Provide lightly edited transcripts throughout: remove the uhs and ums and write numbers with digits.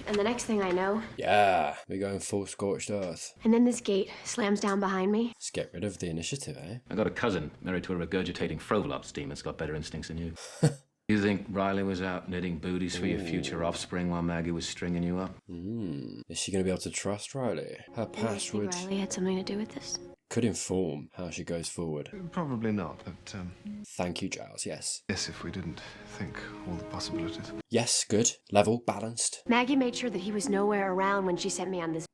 And the next thing I know... Yeah, we're going full scorched earth. And then this gate slams down behind me. Let's get rid of the initiative, eh? I got a cousin married to a regurgitating Frovelops demon that's got better instincts than you. You think Riley was out knitting booties for your future offspring while Maggie was stringing you up? Is she going to be able to trust Riley? Her past would... Riley had something to do with this? Could inform how she goes forward. Probably not, but... Thank you, Giles, yes. Yes, if we didn't think all the possibilities. Yes, good. Level, balanced. Maggie made sure that he was nowhere around when she sent me on this...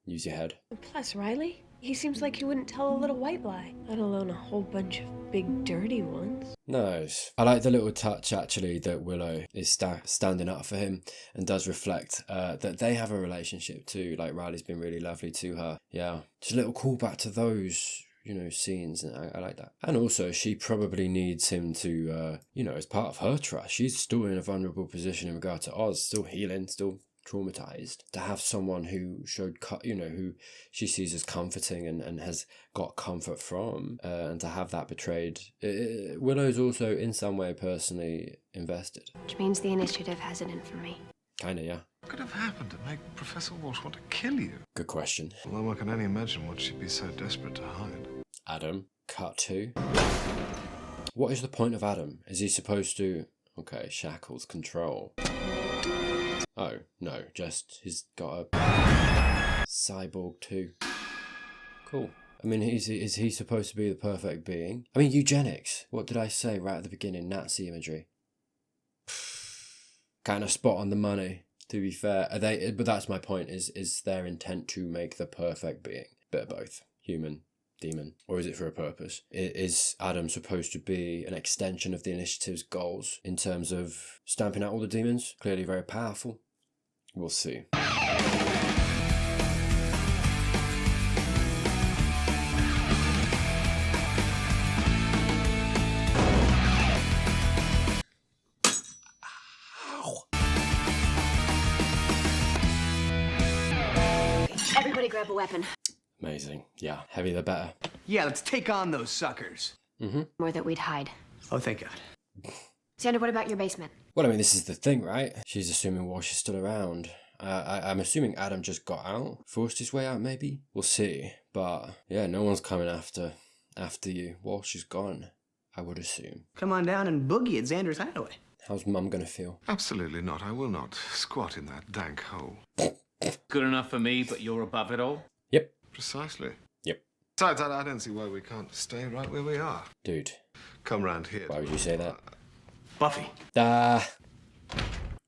Use your head. Plus, Riley, he seems like he wouldn't tell a little white lie, let alone a whole bunch of big dirty ones. Nice. I like the little touch, actually, that Willow is standing up for him and does reflect that they have a relationship too. Like, Riley's been really lovely to her. Yeah. Just a little callback to those, scenes, and I like that. And also, she probably needs him to, as part of her trust. She's still in a vulnerable position in regard to Oz, still healing, still traumatized. To have someone who showed, who she sees as comforting and has got comfort from, and to have that betrayed. Willow's also in some way personally invested. Which means the initiative has it in for me. Kinda, yeah. What could have happened to make Professor Walsh want to kill you? Good question. Although one can only imagine what she'd be so desperate to hide. Adam, cut to. What is the point of Adam? Is he supposed to... Okay, shackles, control. Oh, no, just he's got a cyborg too. Cool. I mean, is he supposed to be the perfect being? I mean, eugenics. What did I say right at the beginning? Nazi imagery. Kind of spot on the money, to be fair. But that's my point, is their intent to make the perfect being? Bit of both. Human, demon. Or is it for a purpose? Is Adam supposed to be an extension of the initiative's goals in terms of stamping out all the demons? Clearly very powerful. We'll see. Everybody grab a weapon. Amazing. Yeah, heavy the better. Yeah, let's take on those suckers. Or that we'd hide. Oh, thank God. Xander, what about your basement? Well, I mean, this is the thing, right? She's assuming Walsh is still around. I'm assuming Adam just got out, forced his way out, maybe. We'll see. But yeah, no one's coming after you. Walsh is gone, I would assume. Come on down and boogie at Xander's hideaway. How's Mum gonna feel? Absolutely not. I will not squat in that dank hole. Good enough for me, but you're above it all? Yep. Precisely. Yep. Besides, I don't see why we can't stay right where we are. Dude, Come round here. why would you say that? Buffy, No,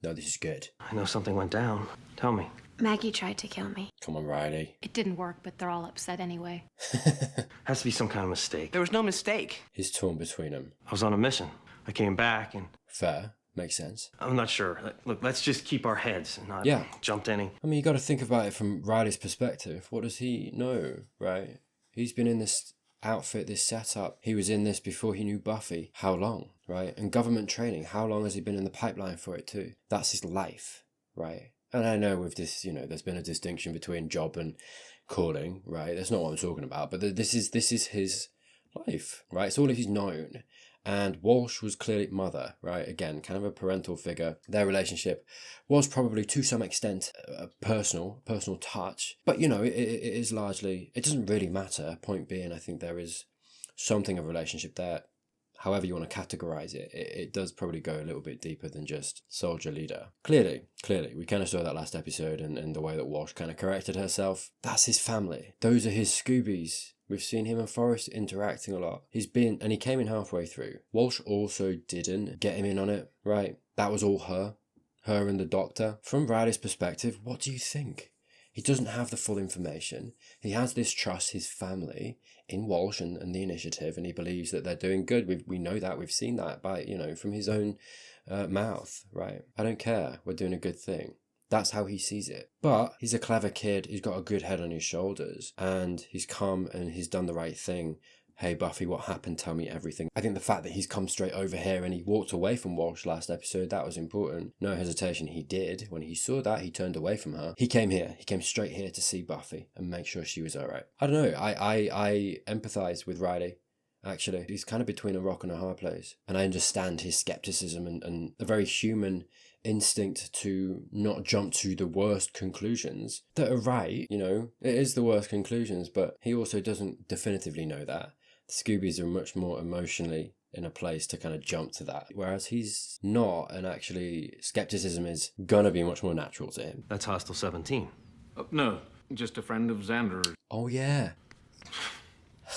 this is good. I know something went down. Tell me. Maggie tried to kill me. Come on, Riley. It didn't work, but they're all upset anyway. Has to be some kind of mistake. There was no mistake. He's torn between them. I was on a mission. I came back and... Fair. Makes sense. I'm not sure. Look, let's just keep our heads and not jump to any... I mean, you got to think about it from Riley's perspective. What does he know, right? He's been in this outfit, this setup. He was in this before he knew Buffy. How long, right? And government training, how long has he been in the pipeline for it too? That's his life, right? And I know with this, there's been a distinction between job and calling, right? That's not what I'm talking about. But this is his life, right? It's all he's known. And Walsh was clearly mother, right? Again, kind of a parental figure. Their relationship was probably to some extent a personal touch. But, it is largely, it doesn't really matter. Point being, I think there is something of a relationship there. However you want to categorize it, it does probably go a little bit deeper than just soldier leader. Clearly, we kind of saw that last episode and the way that Walsh kind of corrected herself. That's his family. Those are his Scoobies. We've seen him and Forrest interacting a lot. He came in halfway through. Walsh also didn't get him in on it, right? That was all her and the doctor. From Riley's perspective, what do you think? He doesn't have the full information. He has this trust, his family, in Walsh and the initiative, and he believes that they're doing good. We know that. We've seen that by, from his own mouth, right? I don't care. We're doing a good thing. That's how he sees it. But he's a clever kid. He's got a good head on his shoulders. And he's come and he's done the right thing. Hey, Buffy, what happened? Tell me everything. I think the fact that he's come straight over here and he walked away from Walsh last episode, that was important. No hesitation, he did. When he saw that, he turned away from her. He came here. He came straight here to see Buffy and make sure she was all right. I don't know. I empathize with Riley. Actually, he's kind of between a rock and a hard place. And I understand his skepticism and a very human instinct to not jump to the worst conclusions that are right. You know, it is the worst conclusions, but he also doesn't definitively know that. The Scoobies are much more emotionally in a place to kind of jump to that, whereas he's not, and actually skepticism is gonna be much more natural to him. That's Hostile 17. No, just a friend of Xander. Oh yeah.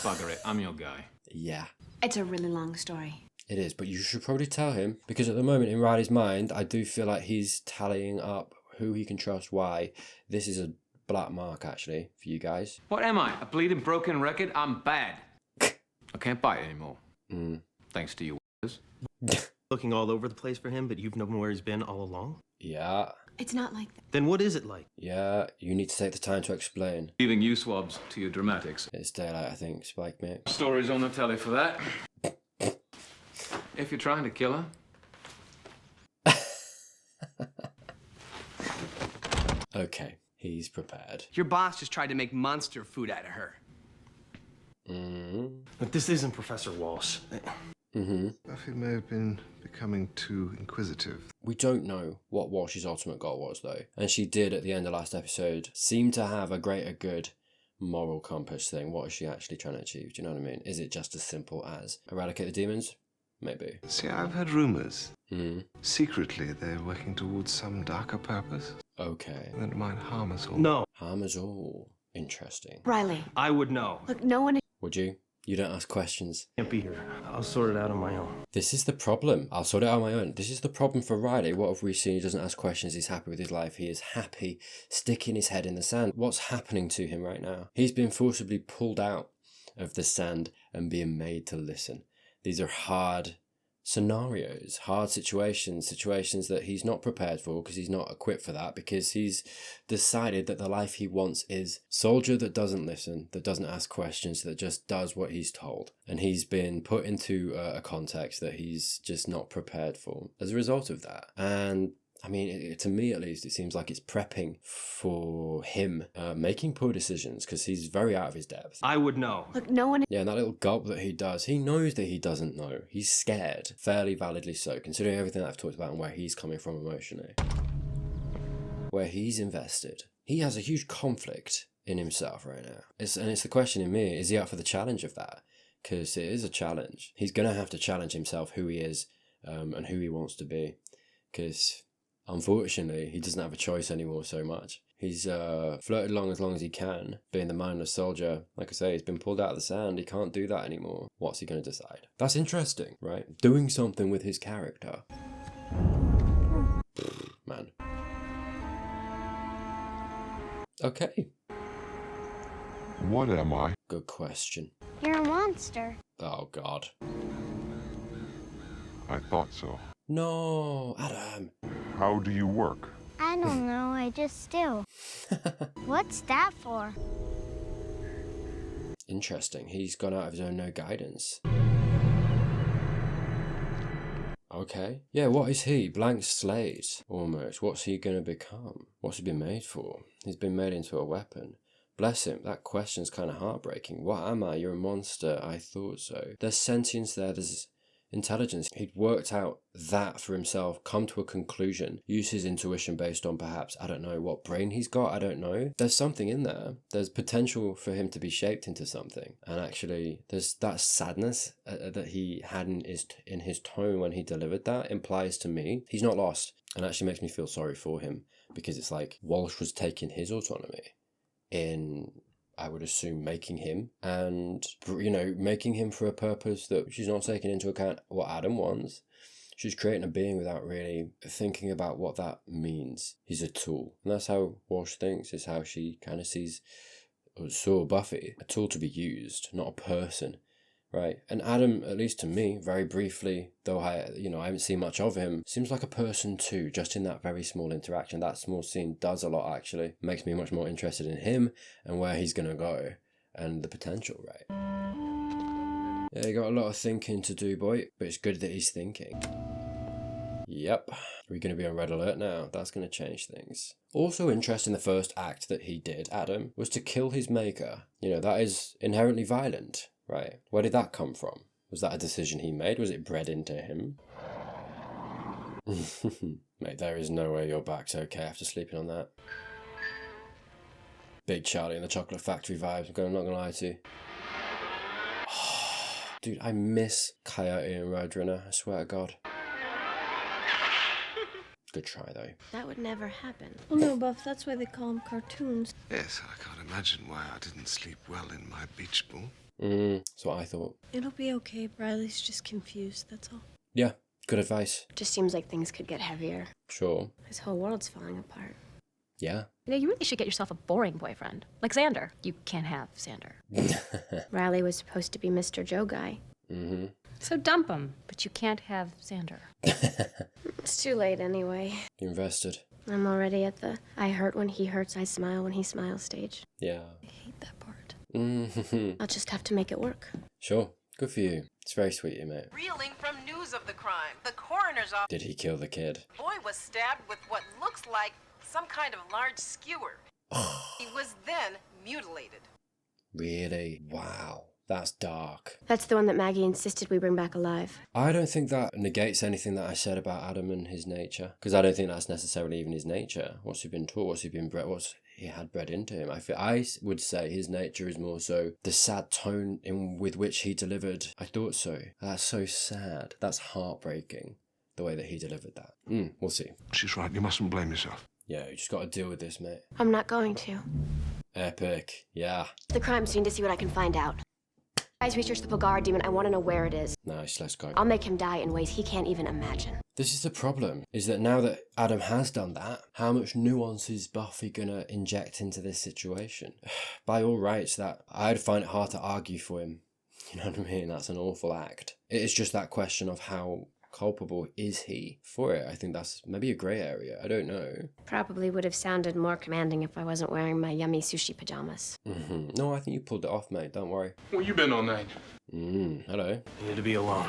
Bugger it, I'm your guy. Yeah. It's a really long story. It is, but you should probably tell him, because at the moment in Riley's mind, I do feel like he's tallying up who he can trust, why. This is a black mark, actually, for you guys. What am I, a bleeding broken record? I'm bad. I can't bite anymore. Thanks to you. Looking all over the place for him, but you've known where he's been all along? Yeah. It's not like that. Then what is it like? Yeah, you need to take the time to explain. Leaving you swabs to your dramatics. It's daylight, I think, Spike mate. Stories on the telly for that. If you're trying to kill her. Okay, he's prepared. Your boss just tried to make monster food out of her. But this isn't Professor Walsh. Buffy may have been becoming too inquisitive. We don't know what Walsh's ultimate goal was, though. And she did, at the end of last episode, seem to have a greater good moral compass thing. What is she actually trying to achieve? Do you know what I mean? Is it just as simple as eradicate the demons? Maybe. See, I've heard rumors. Secretly, they're working towards some darker purpose Okay. that might harm us all. No, Harm us all. Interesting. Riley, I would know. look, no one... Would you? You don't ask questions. Can't be here. I'll sort it out on my own. This is the problem. I'll sort it out on my own. This is the problem for Riley. What have we seen? He doesn't ask questions. He's happy with his life. He is happy sticking his head in the sand. What's happening to him right now? He's been forcibly pulled out of the sand and being made to listen. These are hard scenarios, hard situations that he's not prepared for because he's not equipped for that, because he's decided that the life he wants is soldier that doesn't listen, that doesn't ask questions, that just does what he's told. And he's been put into a context that he's just not prepared for as a result of that. And I mean, to me at least, it seems like it's prepping for him making poor decisions, because he's very out of his depth. I would know. Look, no one... Yeah, and that little gulp that he does, he knows that he doesn't know. He's scared, fairly validly so, considering everything that I've talked about and where he's coming from emotionally. Where he's invested. He has a huge conflict in himself right now. And it's the question in me, is he up for the challenge of that? Because it is a challenge. He's going to have to challenge himself, who he is, and who he wants to be. Because unfortunately, he doesn't have a choice anymore so much. He's flirted along as long as he can, being the mindless soldier. Like I say, he's been pulled out of the sand. He can't do that anymore. What's he going to decide? That's interesting, right? Doing something with his character. Man. Okay. What am I? Good question. You're a monster. Oh, God. I thought so. No, Adam. How do you work? I don't know, I just still. What's that for? Interesting. He's gone out of his own no guidance. Okay. Yeah, what is he? Blank slate, almost. What's he going to become? What's he been made for? He's been made into a weapon. Bless him, that question's kind of heartbreaking. What am I? You're a monster. I thought so. There's sentience there, there's intelligence. He'd worked out that for himself, come to a conclusion, use his intuition based on perhaps, I don't know, what brain he's got, I don't know. There's something in there. There's potential for him to be shaped into something. And actually, there's that sadness that he had in his tone when he delivered that implies to me he's not lost. And actually makes me feel sorry for him, because it's like Walsh was taking his autonomy in, I would assume, making him, and, you know, making him for a purpose that she's not taking into account what Adam wants. She's creating a being without really thinking about what that means. He's a tool. And that's how Walsh thinks, is how she kind of saw Buffy. A tool to be used, not a person, right? And Adam, at least to me, very briefly, though I haven't seen much of him, seems like a person too, just in that very small interaction. That small scene does a lot, actually. Makes me much more interested in him and where he's going to go and the potential, right? Yeah, you got a lot of thinking to do, boy, but it's good that he's thinking. Yep. We're going to be on red alert now. That's going to change things. Also interesting, the first act that he did, Adam, was to kill his maker. You know, that is inherently violent. Right. Where did that come from? Was that a decision he made? Was it bred into him? Mate, there is no way your back's okay after sleeping on that. Big Charlie and the Chocolate Factory vibes, I'm not gonna lie to you. Dude, I miss Coyote and Roadrunner, I swear to God. Good try, though. That would never happen. Well, no, Buff, that's why they call them cartoons. Yes, I can't imagine why I didn't sleep well in my beach ball. That's what I thought. It'll be okay. Riley's just confused, that's all. Yeah, good advice. Just seems like things could get heavier. Sure. His whole world's falling apart. Yeah. You know, you really should get yourself a boring boyfriend. Like Xander. You can't have Xander. Riley was supposed to be Mr. Joe Guy. Mm-hmm. So dump him. But you can't have Xander. It's too late anyway. You invested. I'm already at the I hurt when he hurts, I smile when he smiles stage. Yeah. I hate that part. I'll just have to make it work. Sure. Good for you. It's very sweet of you, mate. Reeling from news of the crime. The coroner's office. Did he kill the kid? Boy was stabbed with what looks like some kind of large skewer. He was then mutilated. Really? Wow. That's dark. That's the one that Maggie insisted we bring back alive. I don't think that negates anything that I said about Adam and his nature. Because I don't think that's necessarily even his nature. What's he been taught? What's he been bred? What's he had bred into him? I would say his nature is more so the sad tone with which he delivered. I thought so. That's so sad. That's heartbreaking. The way that he delivered that. We'll see. She's right, you mustn't blame yourself. Yeah, you just got to deal with this, mate. I'm not going to. Epic. Yeah. The crime scene to see what I can find out. Guys, research the Pulgar demon. I want to know where it is. Nice, let's go. I'll make him die in ways he can't even imagine. This is the problem, is that now that Adam has done that, how much nuance is Buffy gonna inject into this situation? By all rights, that I'd find it hard to argue for him. You know what I mean? That's an awful act. It is just that question of how culpable is he for it. I think that's maybe a grey area. I don't know. Probably would have sounded more commanding if I wasn't wearing my yummy sushi pajamas. No, I think you pulled it off, mate. Don't worry. Where you been all night? Hello. Need to be alone.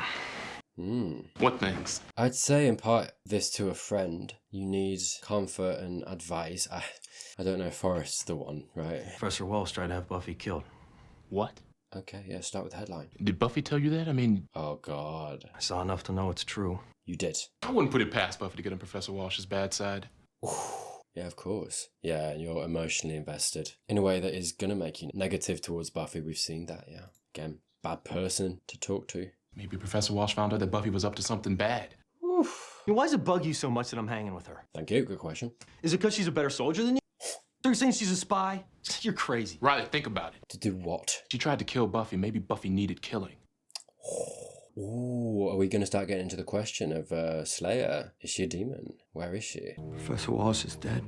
What things? I'd say impart this to a friend. You need comfort and advice. I don't know if Forrest's the one, right? Professor Walsh tried to have Buffy killed. What? Okay, yeah, start with the headline. Did Buffy tell you that? I mean... Oh, God. I saw enough to know it's true. You did. I wouldn't put it past Buffy to get on Professor Walsh's bad side. Yeah, of course. Yeah, and you're emotionally invested in a way that is going to make you negative towards Buffy. We've seen that, yeah. Again, bad person to talk to. Maybe Professor Walsh found out that Buffy was up to something bad. Why does it bug you so much that I'm hanging with her? Thank you, good question. Is it because she's a better soldier than you? So you're saying she's a spy? You're crazy. Riley, think about it. To do what? She tried to kill Buffy. Maybe Buffy needed killing. Ooh, are we going to start getting into the question of Slayer? Is she a demon? Where is she? Professor Walsh is dead.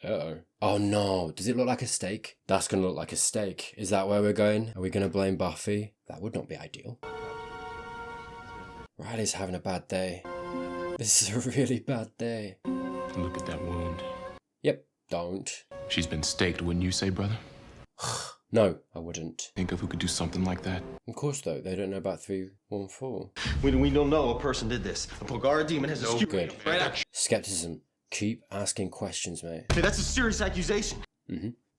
Uh-oh. Oh no, does it look like a steak? That's going to look like a steak. Is that where we're going? Are we going to blame Buffy? That would not be ideal. Riley's having a bad day. This is a really bad day. Look at that wound. Yep, don't. She's been staked, wouldn't you say, brother? No, I wouldn't. Think of who could do something like that. Of course, though, they don't know about 314. We don't know a person did this. The Pulgar demon has a skewer. Good. Skepticism. Keep asking questions, mate. Hey, that's a serious accusation.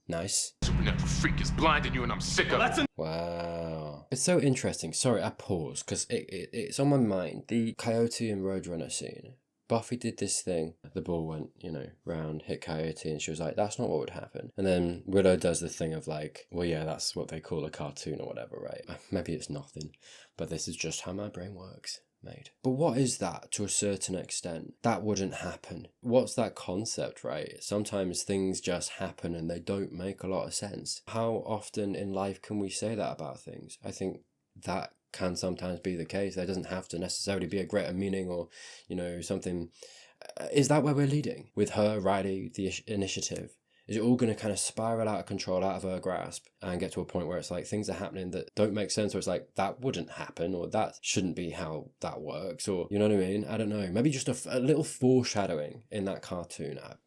Nice. Supernatural freak is blinding you and I'm sick of it. Wow. It's so interesting. Sorry, I paused because it's on my mind. The Coyote and Roadrunner scene. Buffy did this thing. The ball went, round, hit Coyote, and she was like, that's not what would happen. And then Willow does the thing of like, well, yeah, that's what they call a cartoon or whatever, right? Maybe it's nothing, but this is just how my brain works, mate. But what is that to a certain extent? That wouldn't happen. What's that concept, right? Sometimes things just happen and they don't make a lot of sense. How often in life can we say that about things? I think that can sometimes be the case. There doesn't have to necessarily be a greater meaning or, something. Is that where we're leading? With her, Riley, the initiative? Is it all going to kind of spiral out of control, out of her grasp, and get to a point where it's like things are happening that don't make sense, or it's like, that wouldn't happen, or that shouldn't be how that works, or, you know what I mean? I don't know. Maybe just a little foreshadowing in that cartoon. I'm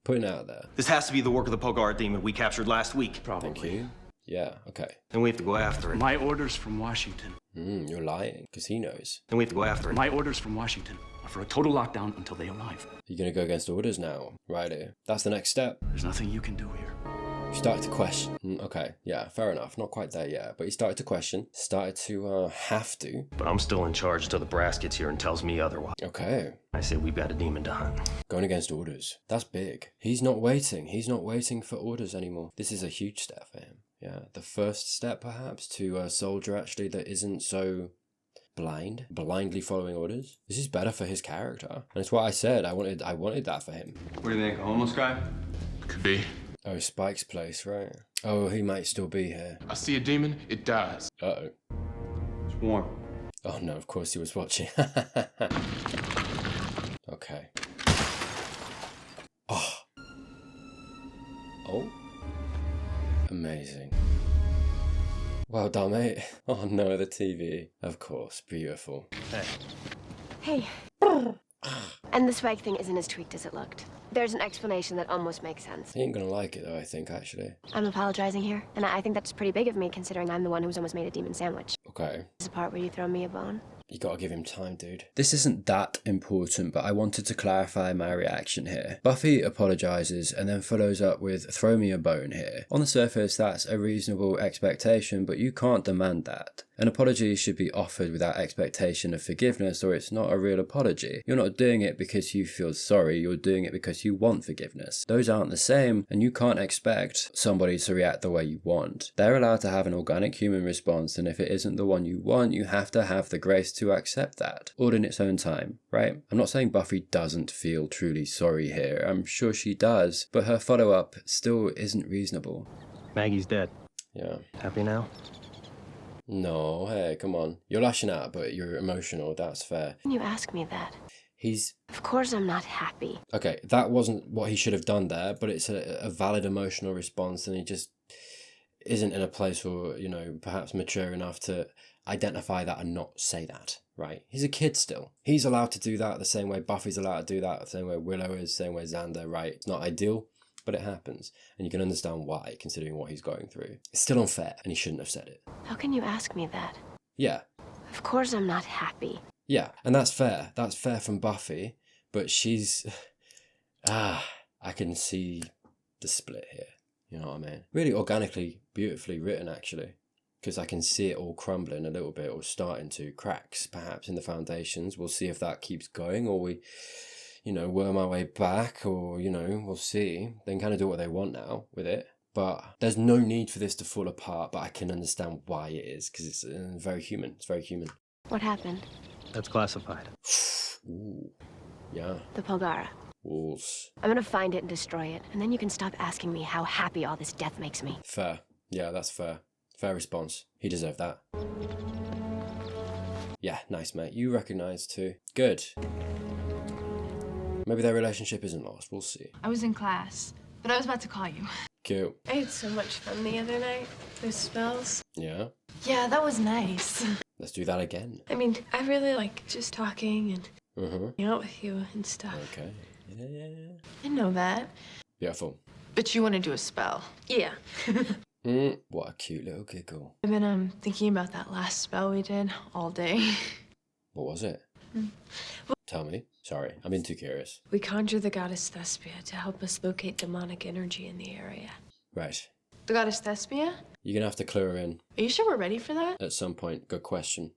putting it out there. This has to be the work of the Pulgar demon we captured last week. Probably. Thank you. Yeah, okay. Then we have to go after it. My orders from Washington. You're lying, because he knows. Then we have to go after it. My orders from Washington are for a total lockdown until they arrive. You're going to go against orders now, Riley. That's the next step. There's nothing you can do here. Started to question. Okay, yeah, fair enough. Not quite there yet, but he started to question. Started to have to. But I'm still in charge until the brass gets here and tells me otherwise. Okay. I say we've got a demon to hunt. Going against orders. That's big. He's not waiting. He's not waiting for orders anymore. This is a huge step for him. Yeah, the first step perhaps to a soldier actually that isn't so blindly following orders. This is better for his character. And it's what I said. I wanted that for him. What do you think, a homeless guy? Could be. Oh, Spike's place, right? Oh, he might still be here. I see a demon, it dies. Uh-oh. It's warm. Oh no, of course he was watching. Okay. Oh. Oh. Amazing. Well done, mate. Oh no, the TV. Of course, beautiful. Hey. And the spike thing isn't as tweaked as it looked. There's an explanation that almost makes sense. He ain't gonna like it though, I think, actually. I'm apologizing here, and I think that's pretty big of me considering I'm the one who's almost made a demon sandwich. Okay. This is the part where you throw me a bone. You gotta give him time, dude. This isn't that important, but I wanted to clarify my reaction here. Buffy apologizes and then follows up with throw me a bone here. On the surface, that's a reasonable expectation, but you can't demand that. An apology should be offered without expectation of forgiveness, or it's not a real apology. You're not doing it because you feel sorry, you're doing it because you want forgiveness. Those aren't the same, and you can't expect somebody to react the way you want. They're allowed to have an organic human response, and if it isn't the one you want, you have to have the grace to accept that, all in its own time, right? I'm not saying Buffy doesn't feel truly sorry here. I'm sure she does, but her follow-up still isn't reasonable. Maggie's dead. Yeah. Happy now? No, hey, come on. You're lashing out, but you're emotional. That's fair. Can you ask me that? He's... Of course I'm not happy. Okay, that wasn't what he should have done there, but it's a valid emotional response, and he just isn't in a place or, you know, perhaps mature enough to identify that and not say that, right? He's a kid still. He's allowed to do that the same way Buffy's allowed to do that, the same way Willow is, the same way Xander, right? It's not ideal, but it happens. And you can understand why, considering what he's going through. It's still unfair, and he shouldn't have said it. How can you ask me that? Yeah. Of course I'm not happy. Yeah, and that's fair. That's fair from Buffy, but she's... I can see the split here. You know what I mean? Really organically, beautifully written, actually. Because I can see it all crumbling a little bit, or starting to. Cracks, perhaps, in the foundations. We'll see if that keeps going, or we, you know, worm our way back, or, you know, we'll see. They can kind of do what they want now with it. But there's no need for this to fall apart, but I can understand why it is, because it's very human. It's very human. What happened? That's classified. Ooh. Yeah. The Polgara. Wolves. I'm gonna find it and destroy it, and then you can stop asking me how happy all this death makes me. Fair. Yeah, that's fair. Fair response. He deserved that. Yeah, nice, mate. You recognise too. Good. Maybe their relationship isn't lost. We'll see. I was in class, but I was about to call you. Cute. I had so much fun the other night. Those spells. Yeah. Yeah, that was nice. Let's do that again. I mean, I really like just talking and Mm-hmm. hanging out with you and stuff. Okay. Yeah. I know that. Beautiful. But you want to do a spell. Yeah. What a cute little giggle. I've been thinking about that last spell we did all day. What was it? Tell me. Sorry, I've been too curious. We conjure the goddess Thespia to help us locate demonic energy in the area. Right. The goddess Thespia? You're gonna have to clue her in Are you sure we're ready for that? at some point. Good question.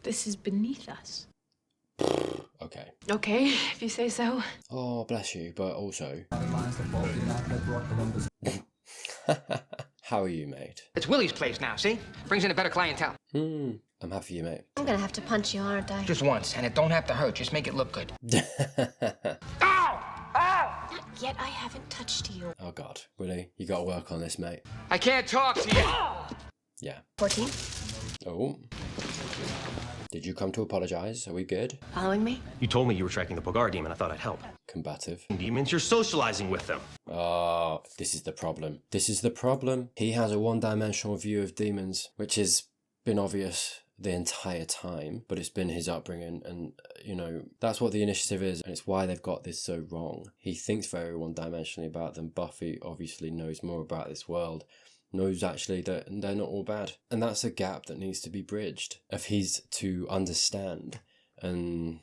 This is beneath us. Okay. Okay, if you say so. Oh, bless you, but also... How are you, mate? It's Willie's place now, see? Brings in a better clientele. I'm happy for you, mate. I'm gonna have to punch you, aren't I? Just once, and it don't have to hurt. Just make it look good. Not yet, I haven't touched you. Oh, God. Willie, you gotta work on this, mate. I can't talk to you. Yeah. 14? Oh. Did you come to apologise? Are we good? Following me? You told me you were tracking the Polgara demon. I thought I'd help. Combative. Demons, you're socializing with them. Oh, this is the problem. This is the problem. He has a one-dimensional view of demons, which has been obvious the entire time, but it's been his upbringing, and, you know, that's what the Initiative is, and it's why they've got this so wrong. He thinks very one-dimensionally about them. Buffy obviously knows more about this world, knows actually that they're not all bad. And that's a gap that needs to be bridged if he's to understand and,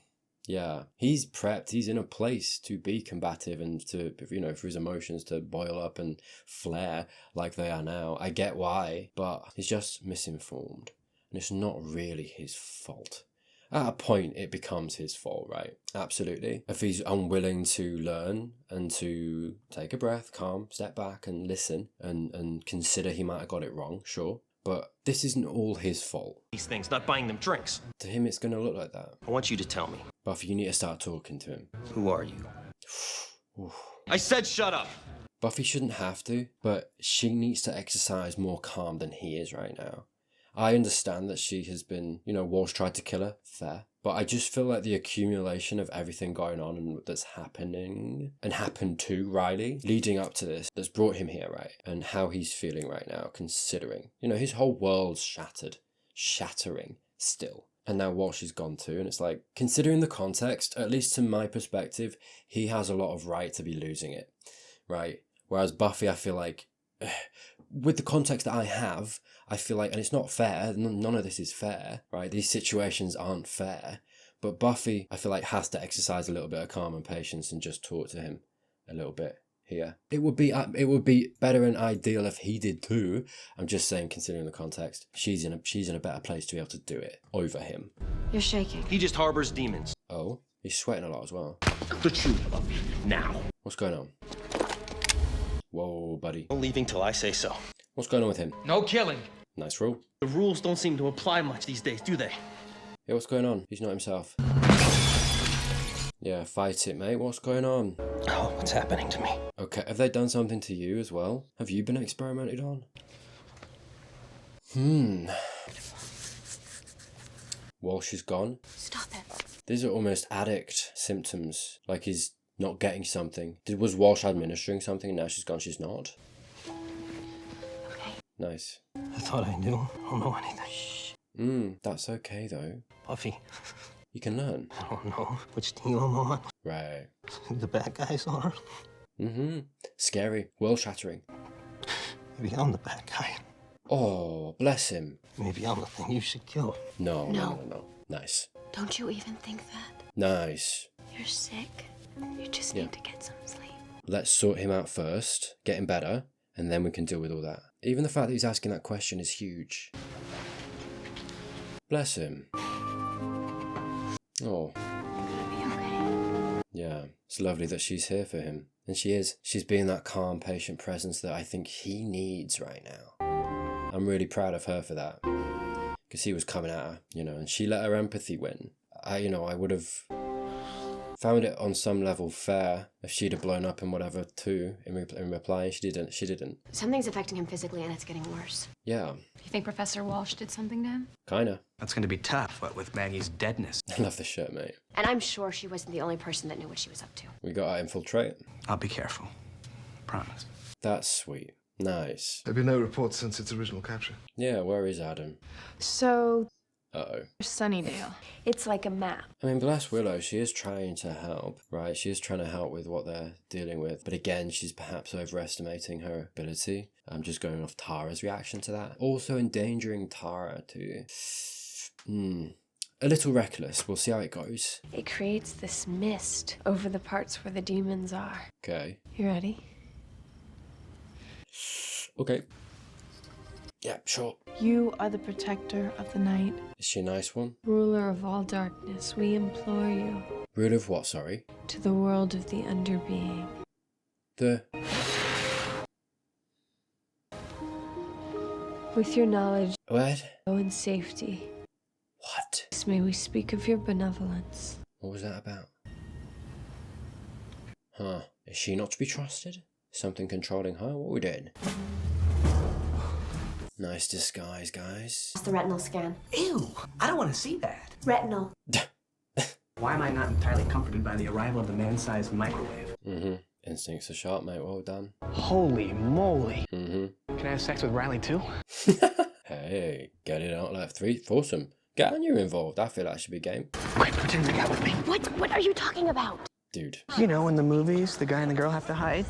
Yeah, he's prepped. He's in a place to be combative and to, you know, for his emotions to boil up and flare like they are now. I get why, but he's just misinformed. And it's not really his fault. At a point, it becomes his fault, right? Absolutely. If he's unwilling to learn and to take a breath, calm, step back and listen and consider he might have got it wrong, sure. But this isn't all his fault. These things, not buying them drinks. To him, it's going to look like that. I want you to tell me. Buffy, you need to start talking to him. Who are you? I said shut up! Buffy shouldn't have to, but she needs to exercise more calm than he is right now. I understand that she has been, you know, Walsh tried to kill her, fair. But I just feel like the accumulation of everything going on and that's happening and happened to Riley leading up to this that's brought him here, right? And how he's feeling right now, considering, you know, his whole world's shattering still. And now Walsh is gone too. And it's like, considering the context, at least to my perspective, he has a lot of right to be losing it, right? Whereas Buffy, I feel like, with the context that I have, I feel like, and it's not fair, none of this is fair, right? These situations aren't fair. But Buffy, I feel like, has to exercise a little bit of calm and patience and just talk to him a little bit here. It would be better and ideal if he did too. I'm just saying, considering the context, she's in a better place to be able to do it over him. You're shaking. He just harbors demons. Oh, he's sweating a lot as well. The truth. Now. What's going on? Whoa, buddy. No leaving till I say so. What's going on with him? No killing. Nice rule. The rules don't seem to apply much these days, do they? Yeah, what's going on? He's not himself. Yeah, fight it, mate. What's going on? Oh, what's happening to me? Okay, have they done something to you as well? Have you been experimented on? Walsh is gone. Stop it. These are almost addict symptoms. Like he's not getting something. Was Walsh administering something and now she's gone? She's not? Okay. Nice. I thought I knew. I don't know anything. That's okay though. Buffy. You can learn. I don't know which team I'm on. Right. The bad guys are. Scary. World shattering. Maybe I'm the bad guy. Oh, bless him. Maybe I'm the thing you should kill. No. Nice. Don't you even think that? Nice. You're sick. You just need to get some sleep. Let's sort him out first, get him better, and then we can deal with all that. Even the fact that he's asking that question is huge. Bless him. Oh. Yeah, it's lovely that she's here for him. And she is. She's being that calm, patient presence that I think he needs right now. I'm really proud of her for that. Because he was coming at her, you know, and she let her empathy win. I would have found it on some level fair if she'd have blown up and whatever too in reply. She didn't. Something's affecting him physically and it's getting worse. Yeah. You think Professor Walsh did something to him? Kinda. That's going to be tough, what with Maggie's deadness. I love the shirt, mate. And I'm sure she wasn't the only person that knew what she was up to. We got to infiltrate. I'll be careful. Promise. That's sweet. Nice. There have been no reports since its original capture. Yeah, where is Adam? So, Uh-oh. Sunnydale. It's like a map. I mean, bless Willow, she is trying to help, right? She is trying to help with what they're dealing with. But again, she's perhaps overestimating her ability. I'm just going off Tara's reaction to that. Also endangering Tara too. A little reckless. We'll see how it goes. It creates this mist over the parts where the demons are. Okay. You ready? Okay. Yeah, sure. You are the protector of the night. Is she a nice one? Ruler of all darkness, we implore you. Ruler of what, sorry? To the world of the underbeing. With your knowledge. What? And safety. What? May we speak of your benevolence. What was that about? Huh. Is she not to be trusted? Something controlling her? What are we doing? Nice disguise, guys. It's the retinal scan. Ew! I don't want to see that. Retinal. Why am I not entirely comforted by the arrival of the man-sized microwave? Instincts are sharp, mate. Well done. Holy moly. Can I have sex with Riley too? Hey, get it out like foursome. Get Anya involved. I feel that should be game. Quick, pretend to get with me. What are you talking about? Dude. You know, in the movies, the guy and the girl have to hide.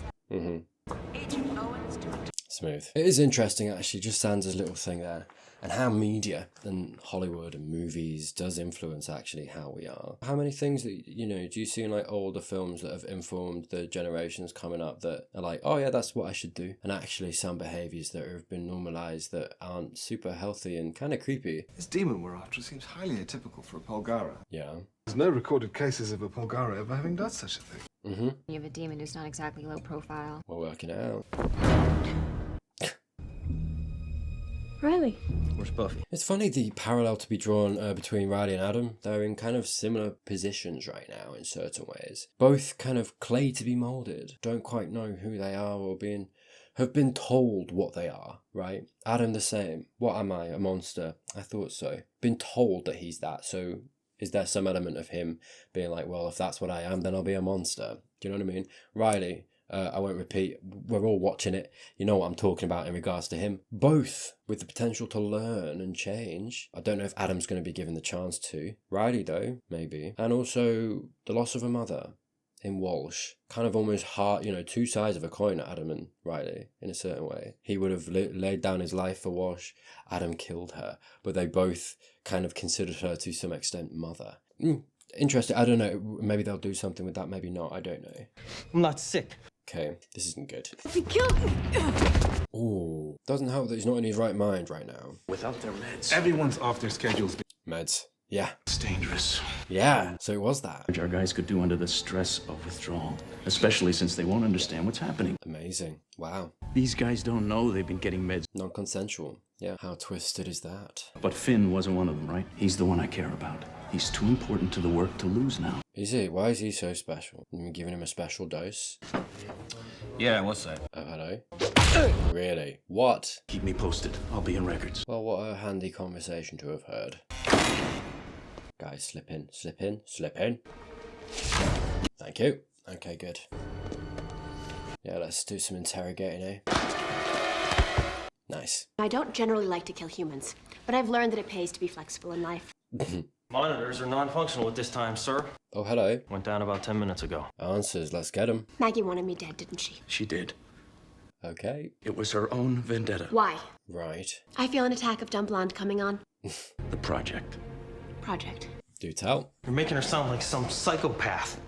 Smooth. It is interesting, actually, just Sansa's little thing there. and how media and Hollywood and movies does influence actually how we are. How many things that, you know, do you see in like older films that have informed the generations coming up that are like, oh yeah, that's what I should do, and actually some behaviours that have been normalised that aren't super healthy and kind of creepy. This demon we're after seems highly atypical for a Polgara. Yeah. There's no recorded cases of a Polgara ever having done such a thing. Mm-hmm. You have a demon who's not exactly low profile. We're working it out. Riley. Where's Buffy? It's funny the parallel to be drawn between Riley and Adam. They're in kind of similar positions right now in certain ways. Both kind of clay to be moulded. Don't quite know who they are or have been told what they are, right? Adam the same. What am I? A monster? I thought so. Been told that he's that. So is there some element of him being like, well, if that's what I am, then I'll be a monster? Do you know what I mean? Riley, I won't repeat, we're all watching it. You know what I'm talking about in regards to him. Both with the potential to learn and change. I don't know if Adam's going to be given the chance to. Riley, though, maybe. And also the loss of a mother in Walsh. Kind of almost hard, you know, two sides of a coin, Adam and Riley, in a certain way. He would have laid down his life for Walsh. Adam killed her. But they both kind of considered her to some extent mother. Interesting. I don't know. Maybe they'll do something with that. Maybe not. I don't know. I'm not sick. Okay, this isn't good. He killed me. Ooh, doesn't help that he's not in his right mind right now. Without their meds. Everyone's off their schedules. Meds. Yeah. It's dangerous. Yeah, so it was that. Which our guys could do under the stress of withdrawal, especially since they won't understand what's happening. Amazing. Wow. These guys don't know they've been getting meds. Non-consensual. Yeah. How twisted is that? But Finn wasn't one of them, right? He's the one I care about. He's too important to the work to lose now. Is he? Why is he so special? I'm giving him a special dose. Yeah, what's that? Oh, hello. Really? What? Keep me posted. I'll be in records. Well, what a handy conversation to have heard. Guys, slip in, slip in, slip in. Thank you. Okay, good. Yeah, let's do some interrogating, eh? Nice. I don't generally like to kill humans, but I've learned that it pays to be flexible in life. Monitors are non-functional at this time, sir. Oh, hello. Went down about 10 minutes ago. Answers, let's get them. Maggie wanted me dead, didn't she? She did. Okay. It was her own vendetta. Why? Right. I feel an attack of dumb blonde coming on. The project. Project. Do tell. You're making her sound like some psychopath.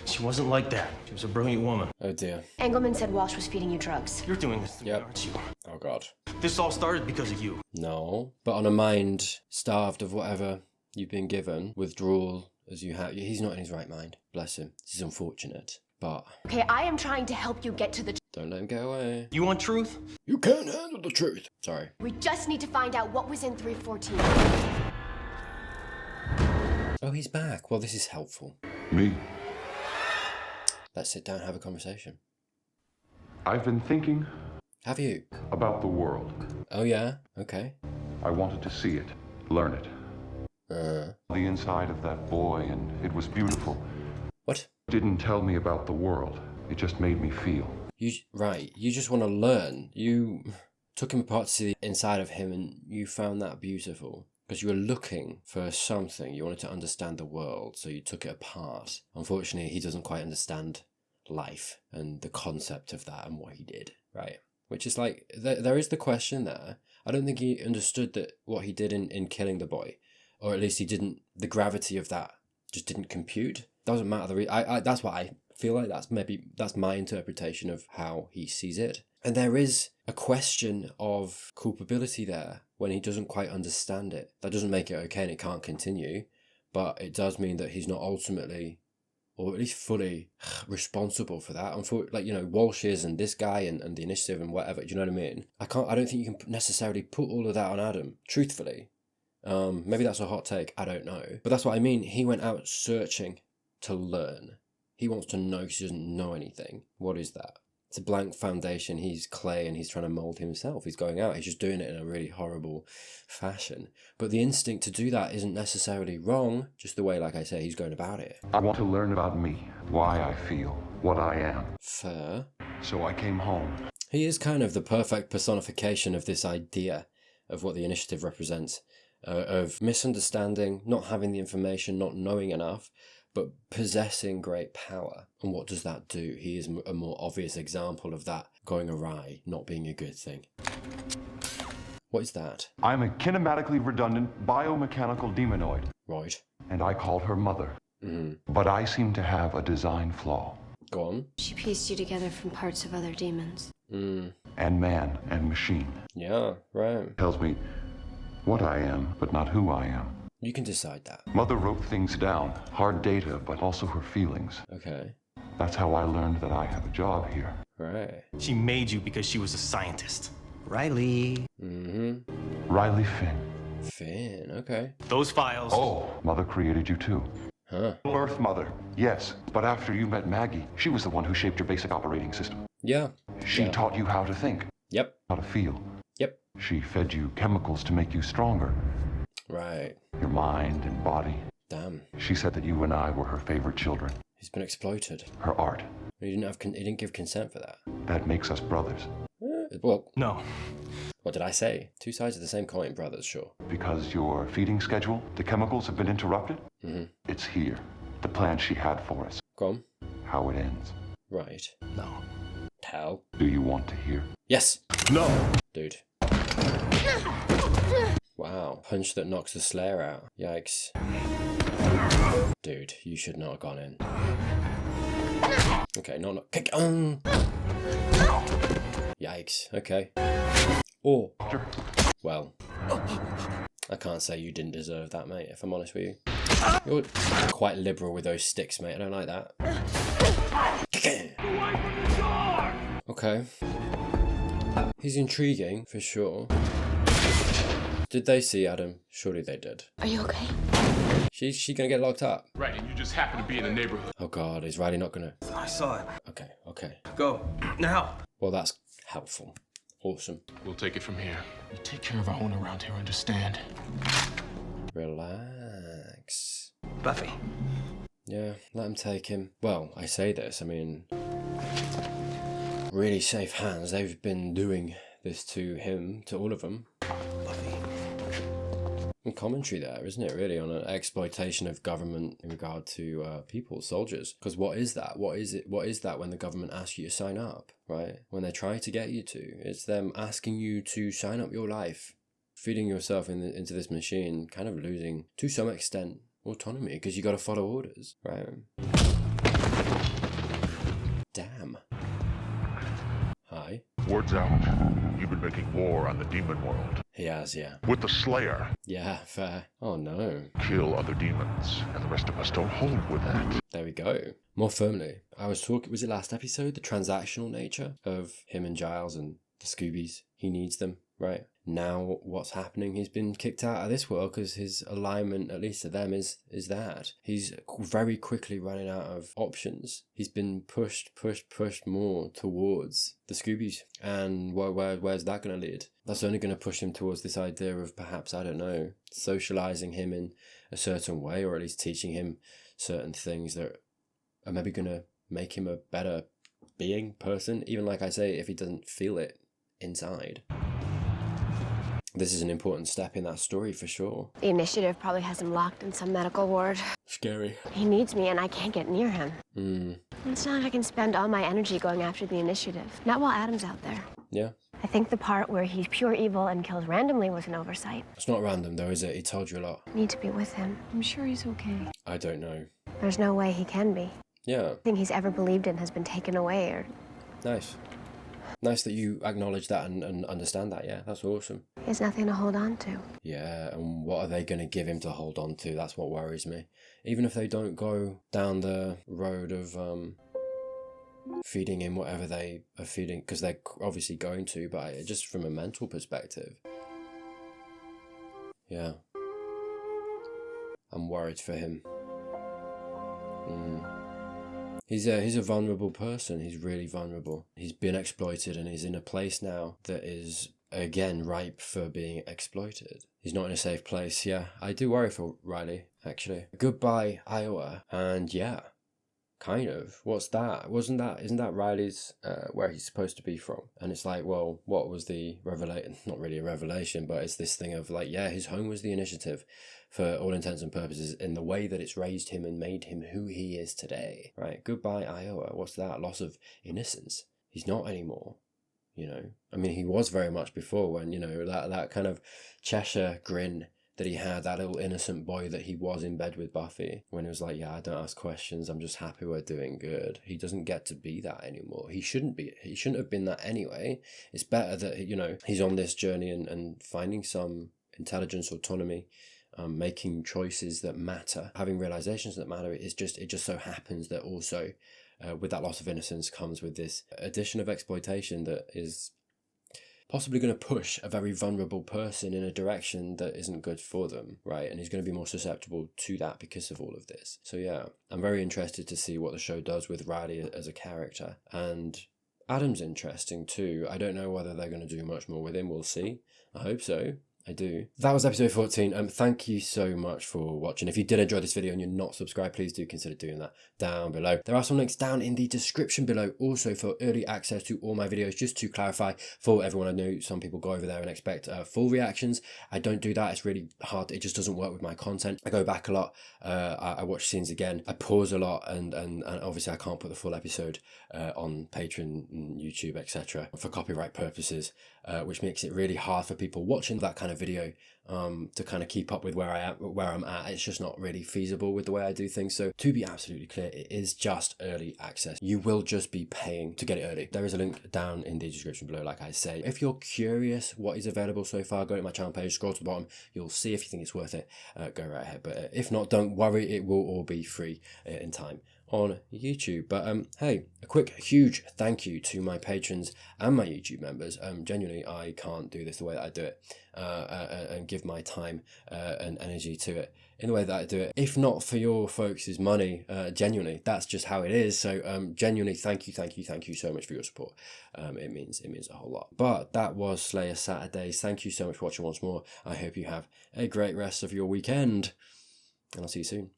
She wasn't like that. She was a brilliant woman. Oh dear. Engelman said Walsh was feeding you drugs. You're doing this to me, aren't you? Oh god. This all started because of you. No. But on a mind starved of whatever you've been given, withdrawal as you have, he's not in his right mind. Bless him. This is unfortunate. But... Okay, I am trying to help you get to the... Don't let him get away. You want truth? You can't handle the truth. Sorry. We just need to find out what was in 314. Oh, he's back. Well, this is helpful. Me? Let's sit down and have a conversation. I've been thinking. Have you? About the world. Oh, yeah? Okay. I wanted to see it, learn it. The inside of that boy, and it was beautiful. What? Didn't tell me about the world. It just made me feel. Right, you just want to learn. You took him apart to see the inside of him, and you found that beautiful. Because you were looking for something. You wanted to understand the world, so you took it apart. Unfortunately, he doesn't quite understand life and the concept of that and what he did, right? Which is like, there is the question there. I don't think he understood that what he did in killing the boy. Or at least he didn't, the gravity of that just didn't compute. Doesn't matter. That's what I feel like. That's my interpretation of how he sees it. And there is a question of culpability there when he doesn't quite understand it. That doesn't make it okay and it can't continue. But it does mean that he's not ultimately, or at least fully, responsible for that. Walsh is, and this guy and the Initiative and whatever, do you know what I mean? I don't think you can necessarily put all of that on Adam, truthfully. Maybe that's a hot take, I don't know. But that's what I mean. He went out searching to learn. He wants to know because he doesn't know anything. What is that? It's a blank foundation. He's clay and he's trying to mould himself. He's going out. He's just doing it in a really horrible fashion. But the instinct to do that isn't necessarily wrong, just the way, like I say, he's going about it. I want to learn about me, why I feel, what I am. Fair. So I came home. He is kind of the perfect personification of this idea of what the Initiative represents. Of misunderstanding, not having the information, not knowing enough, but possessing great power. And what does that do? He is a more obvious example of that going awry, not being a good thing. What is that? I'm a kinematically redundant biomechanical demonoid. Right. And I called her mother. But I seem to have a design flaw. Go on. She pieced you together from parts of other demons. And man and machine. Yeah, right. Tells me what I am, but not who I am. You can decide that. Mother wrote things down. Hard data, but also her feelings. Okay. That's how I learned that I have a job here. Right. She made you because she was a scientist. Riley. Riley Finn. Finn, okay. Those files. Oh, Mother created you too. Huh. Earth Mother, yes. But after you met Maggie, she was the one who shaped your basic operating system. Yeah. She taught you how to think. Yep. How to feel. Yep. She fed you chemicals to make you stronger. Right. Your mind and body. Damn. She said that you and I were her favorite children. He's been exploited. Her art. He didn't give consent for that. That makes us brothers. Well, no. What did I say? Two sides of the same coin, brothers, sure. Because your feeding schedule, the chemicals have been interrupted? It's here. The plan she had for us. Go on. How it ends. Right. No. Tell. Do you want to hear? Yes. No. Dude. Wow. Punch that knocks the Slayer out. Yikes. Dude, you should not have gone in. Okay, not kick. Yikes. Okay. Oh. Well. I can't say you didn't deserve that, mate, if I'm honest with you. You're quite liberal with those sticks, mate. I don't like that. Okay. He's intriguing, for sure. Did they see Adam? Surely they did. Are you okay? She gonna get locked up? Right, and you just happen to be in the neighborhood. Oh god, is Riley not gonna... I saw it. Okay. Go. Now. Well, that's helpful. Awesome. We'll take it from here. We take care of our own around here, understand? Relax. Buffy. Yeah, let him take him. Well, I say this, I mean... Really safe hands. They've been doing this to him, to all of them. And commentary there, isn't it, really, on an exploitation of government in regard to people, soldiers. Because what is that? What is it? What is that when the government asks you to sign up, right? When they try to get you to. It's them asking you to sign up your life. Feeding yourself into this machine, kind of losing, to some extent, autonomy, because you got to follow orders, right? Damn. Hi. Word's out. You've been making war on the demon world. He has, yeah. With the Slayer. Yeah, fair. Oh no. Kill other demons, and the rest of us don't hold with that. There we go. More firmly. I was talking, was it last episode? The transactional nature of him and Giles and the Scoobies. He needs them, right? Now what's happening? He's been kicked out of this world because his alignment, at least to them, is that. He's very quickly running out of options. He's been pushed more towards the Scoobies. And where's that going to lead? That's only going to push him towards this idea of perhaps, I don't know, socializing him in a certain way, or at least teaching him certain things that are maybe going to make him a better person, even like I say, if he doesn't feel it inside. This is an important step in that story for sure. The Initiative probably has him locked in some medical ward. Scary. He needs me and I can't get near him. It's not like I can spend all my energy going after the Initiative. Not while Adam's out there. Yeah. I think the part where he's pure evil and kills randomly was an oversight. It's not random though, is it? He told you a lot. I need to be with him. I'm sure he's okay. I don't know. There's no way he can be. Yeah. Everything he's ever believed in has been taken away or... Nice. Nice that you acknowledge that and understand that, yeah. That's awesome. He has nothing to hold on to. Yeah, and what are they going to give him to hold on to? That's what worries me. Even if they don't go down the road of feeding him whatever they are feeding, because they're obviously going to, but just from a mental perspective. Yeah. I'm worried for him. He's a vulnerable person. He's really vulnerable. He's been exploited and he's in a place now that is, again, ripe for being exploited. He's not in a safe place. Yeah, I do worry for Riley, actually. Goodbye, Iowa. And yeah, kind of. What's that? Isn't that Riley's, where he's supposed to be from? And it's like, well, what was the revelation? Not really a revelation, but it's this thing of like, yeah, his home was the Initiative. For all intents and purposes, in the way that it's raised him and made him who he is today, right? Goodbye, Iowa. What's that? Loss of innocence. He's not anymore. you know. I mean, he was very much before, when, you know, that kind of Cheshire grin that he had, that little innocent boy that he was in bed with Buffy, when he was like, yeah, I don't ask questions, I'm just happy we're doing good. He doesn't get to be that anymore. He shouldn't have been that anyway. It's better that, you know, he's on this journey and finding some intelligence, autonomy, making choices that matter, having realizations that matter. It just so happens that also with that loss of innocence comes with this addition of exploitation that is possibly going to push a very vulnerable person in a direction that isn't good for them, right? And he's going to be more susceptible to that because of all of this. So yeah, I'm very interested to see what the show does with Riley as a character. And Adam's interesting too. I don't know whether they're going to do much more with him. We'll see. I hope so. I do. That was episode 14. Thank you so much for watching. If you did enjoy this video and you're not subscribed, please do consider doing that down below. There are some links down in the description below also for early access to all my videos. Just to clarify for everyone, I know some people go over there and expect full reactions. I don't do that. It's really hard. It just doesn't work with my content. I go back a lot. I watch scenes again. I pause a lot, and obviously I can't put the full episode on Patreon and YouTube, etc. for copyright purposes, which makes it really hard for people watching that kind of video to kind of keep up with where I'm at. It's just not really feasible with the way I do things. So to be absolutely clear, it is just early access. You will just be paying to get it early. There is a link down in the description below, like I say. If you're curious what is available so far, go to my channel page, scroll to the bottom, you'll see. If you think it's worth it, go right ahead. But if not, don't worry, it will all be free in time on YouTube. But hey, a quick huge thank you to my patrons and my YouTube members. Genuinely, I can't do this the way that I do it and give my time and energy to it in the way that I do it if not for your folks' money. Genuinely, that's just how it is. So genuinely, thank you so much for your support. It means a whole lot. But that was Slayer Saturdays. Thank you so much for watching once more. I hope you have a great rest of your weekend, and I'll see you soon.